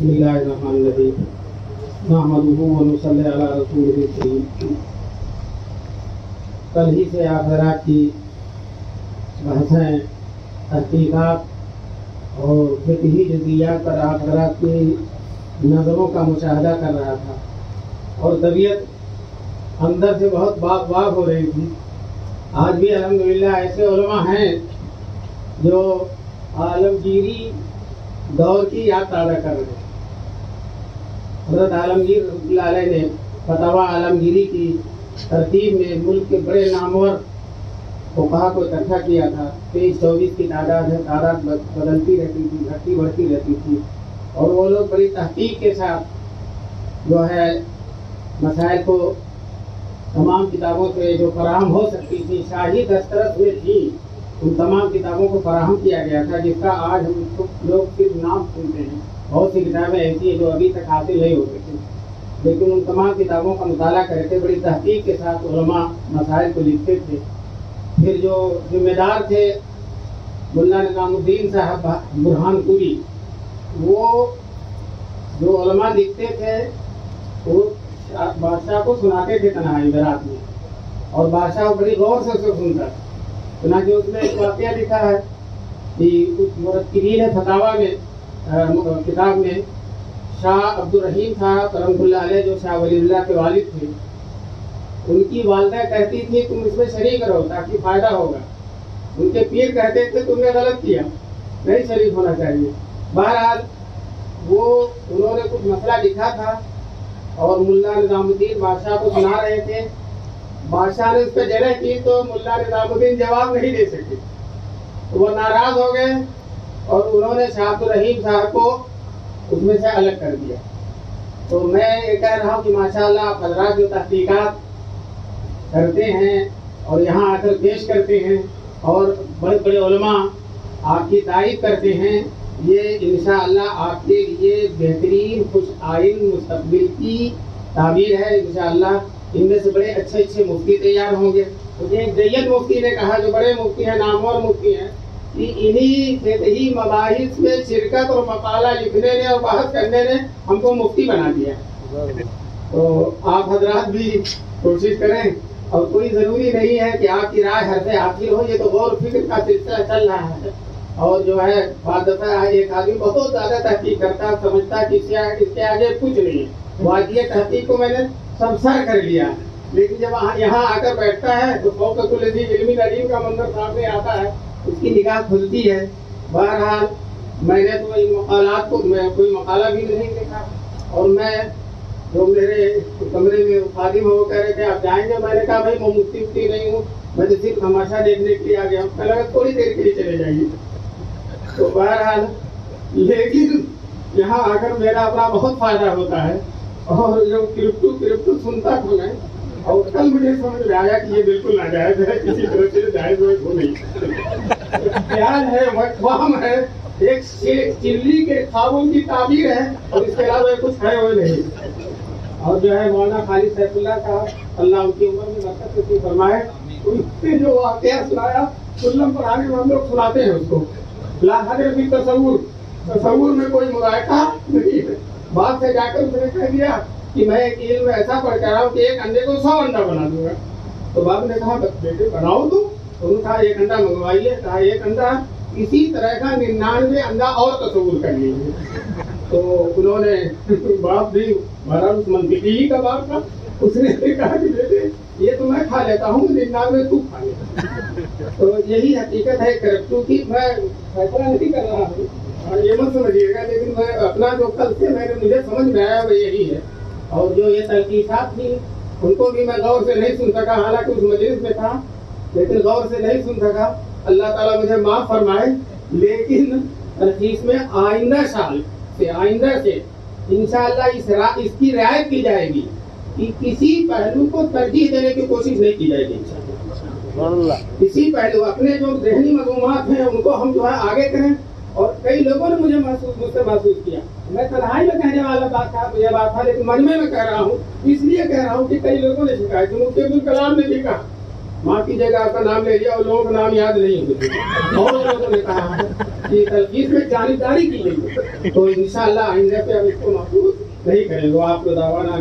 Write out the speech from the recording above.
बिस्मिल्लाहिर्रहमानिर्रहीम नहमदुहु व नसल्ली अला रसूलिल करीम। कल ही से आप हज़रात की बहसें, तहक़ीक़ात और फ़िक़ही जज़ियात पर आप हज़रात की नज़रों का मुशाहदा कर रहा था और तबीयत अंदर से बहुत बाग हो रही थी। आज भी अल्हम्दुलिल्लाह ऐसे उलमा हैं जो आलमगीरी दौर की याद ताज़ा कर रहे हैं। हज़रत आलमगीर रहमतुल्लाह अलैह ने फतवा आलमगीरी की तरतीब में मुल्क के बड़े नामवर फुक़हा को इकट्ठा किया था। 23-24 की तादाद है, तादाद बदलती रहती थी, घटती बढ़ती रहती थी और वो लोग बड़ी तहक़ीक़ के साथ जो है मसाइल को तमाम किताबों से जो फराहम हो सकती थी, शाही दस्तरस में थी, उन तमाम किताबों को फराहम किया गया था, जिसका आज हम लोग सिर्फ नाम सुनते हैं। बहुत सी किताबें ऐसी हैं जो अभी तक हासिल नहीं हो सकी, लेकिन उन तमाम किताबों का मुताला करके बड़ी तहक़ीक़ के साथ उलमा मसाइल को लिखते थे। फिर जो जिम्मेदार थे मुल्ला निज़ामुद्दीन साहब बुरहानपुरी, वो जो उलमा लिखते थे वो बादशाह को सुनाते थे तन्हाई रात में, और बादशाह बड़ी गौर से उसे सुनता था। चुनांचे उसमें एक वाक़या लिखा है कि कुछ मुरत्तिबीन फतावा में किताब में शाह अब्दुल रहीम साहब रहमतुल्लाह अलैह जो शाह वलीउल्लाह के वालिद थे, उनकी वालिदा कहती थी तुम इसमें शरीक रहो ताकि फ़ायदा होगा। उनके पीर कहते थे तुमने गलत किया, नहीं शरीक होना चाहिए। बहरहाल वो उन्होंने कुछ मसला लिखा था और मुल्ला निज़ामुद्दीन बादशाह को सुना रहे थे। बादशाह ने उस पर जरह की तो मुल्ला निज़ामुद्दीन जवाब नहीं दे सके, तो वो नाराज़ हो गए और उन्होंने शाह अब्दुल रहीम साहब को उसमें से अलग कर दिया। तो मैं ये कह रहा हूँ कि माशाअल्लाह आप हज़रात जो तहक़ीक़ात करते हैं और यहाँ आकर पेश करते हैं और बड़े बड़े उलमा आपकी तारीफ़ करते हैं, ये इंशाअल्लाह आपके लिए बेहतरीन खुश आइन मुस्तक़बिल की ताबीर है। इंशाअल्लाह इनमें से बड़े अच्छे अच्छे मुफ्ती तैयार होंगे। मुझे एक जैयद मुफ्ती ने कहा, जो बड़े मुफ्ती हैं, नामवर मुफ्ती हैं, कि इन्हीं फ़िक़ही मबाहिस में शिरकत और मकाला लिखने ने और बहस करने ने हमको मुफ्ती बना दिया। तो आप हजरात भी कोशिश करें, और कोई ज़रूरी नहीं है कि आपकी राय हर से हासिल हो। ये तो गौर फिक्र का सिलसिला चल रहा है और जो है बाद दफ़ा एक आदमी बहुत ज़्यादा तहक़ीक़ करता, समझता कि इसके आगे कुछ नहीं है। वाक़ई तहक़ीक़ को मैंने सब सर कर लिया, लेकिन जब यहाँ आकर बैठता है तो फ़ौक़ुल इल्मी अलीम का मंजर सामने आता है, उसकी निगाह खुलती है। बहरहाल मैंने तो इन मकालात को कोई मकाला भी नहीं देखा, और मैं जो मेरे कमरे में खादिम हो कह रहे थे आप जाएंगे, मैंने कहा भाई मैं मुफ्ती नहीं हूँ, मैं तो सिर्फ तमाशा देखने के लिए आ गया हूँ। लगा थोड़ी देर के लिए चले जाइए। तो बहरहाल लेकिन यहाँ आकर मेरा अपना बहुत फ़ायदा होता है, और जो क्रिप्टो सुनता था मैं, और कल मुझे समझ में आया कि ये बिल्कुल नाजायज़ है, किसी तरह से जायज़ हो नहीं। ख्याल है, वहम है, एक चिल्ली के ख्वाबों की ताबीर है, और इसके अलावा कुछ है वो नहीं। और जो है मौलाना खालिद सैफुल्लाह साहब, अल्लाह उनकी उम्र में बरकत नसीब फरमाए, उनसे जो वाक़या सुनाया सुल्लम पढ़ाने में हम लोग सुनाते हैं उसको। ला हदर भी तसव्वुर में कोई मुरायका नहीं है। बात से जाकर उसने कह दिया कि मैं एक इल्म ऐसा पढ़ कर रहा हूँ कि एक अंडे को 100 अंडा बना दूंगा। तो बाप ने कहा बेटे बनाओ तुम। तो उन्होंने कहा एक अंडा मंगवाइए। कहा एक अंडा, इसी तरह का 99 अंडा और तसव्वुर कर लीजिए। तो उन्होंने बाप भी बहरहाल उस मंतिकी का बाप था, उसने कहा कि बेटे ये तो मैं खा लेता हूँ, 99 तू खा ले। तो यही हकीकत है करप्टू की। मैं फैसला नहीं कर रहा हूँ और ये मत समझिएगा, लेकिन मैं अपना जो कल से मुझे समझ में आया वो यही है। और जो ये तहक़ीक़ात थी उनको भी मैं गौर से नहीं सुन सका, हालांकि उस मजलिस में था, लेकिन गौर से नहीं सुन सका। अल्लाह ताला मुझे माफ़ फरमाए। लेकिन तलखीस में आइंदा से इंशाअल्लाह इसकी रियायत की जाएगी कि किसी पहलू को तरजीह देने की कोशिश नहीं की जाएगी इंशाअल्लाह। किसी पहलू, अपने जो ज़हनी मज़मूमात हैं उनको हम जो है आगे करें। और कई लोगों ने मुझसे महसूस किया, मैं तन्हाई में कहने वाला बात था, लेकिन मजमे में कह रहा हूँ, इसलिए कह रहा हूँ कि कई लोगों ने शिकायत, मुफ्ती अब्दुल कलाम ने भी कहा माफ कीजिएगा आपका नाम ले लिया और लोगों का नाम याद नहीं है और लोगों ने कहा कि तलखीस में जानकारी की गई, तो इंशाअल्लाह आइंदा पे अब इसको महफूज नहीं करेंगे। आपको दावा ना